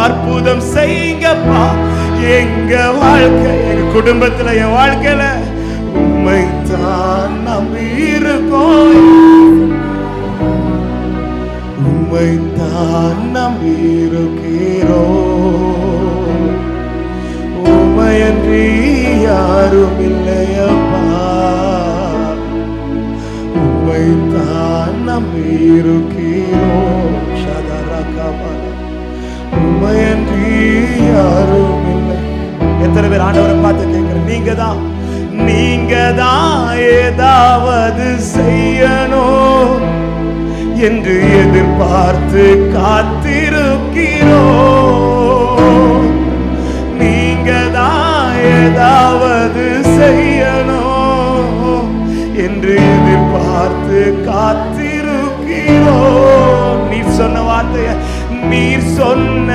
அற்புதம் செய்யுங்கப்பா. எங்க வாழ்க்கை, எங்க குடும்பத்துல, என் வாழ்க்கையில உம்மை தான் நம்பி இருக்கோம். உம்மை தான் நம்பி இருக்கிறோம். உம்மையன்றி யாரும் இல்லையப்பா. உம்மை தான் நம்பி இருக்கிறோம். உம்மையன்றி யாரும் இல்லை. எத்தனை பேர் ஆண்டவரை பார்த்து கேட்கிறேன், நீங்க தான் ஏதாவது செய்யணும் என்று எதிர்பார்த்து காத்திருக்கிறோம். நீங்க தான் ஏதாவது செய்யணும் என்று எதிர்பார்த்து காத்திருக்கிறோம். நீர் சொன்ன வார்த்தைய, நீர் சொன்ன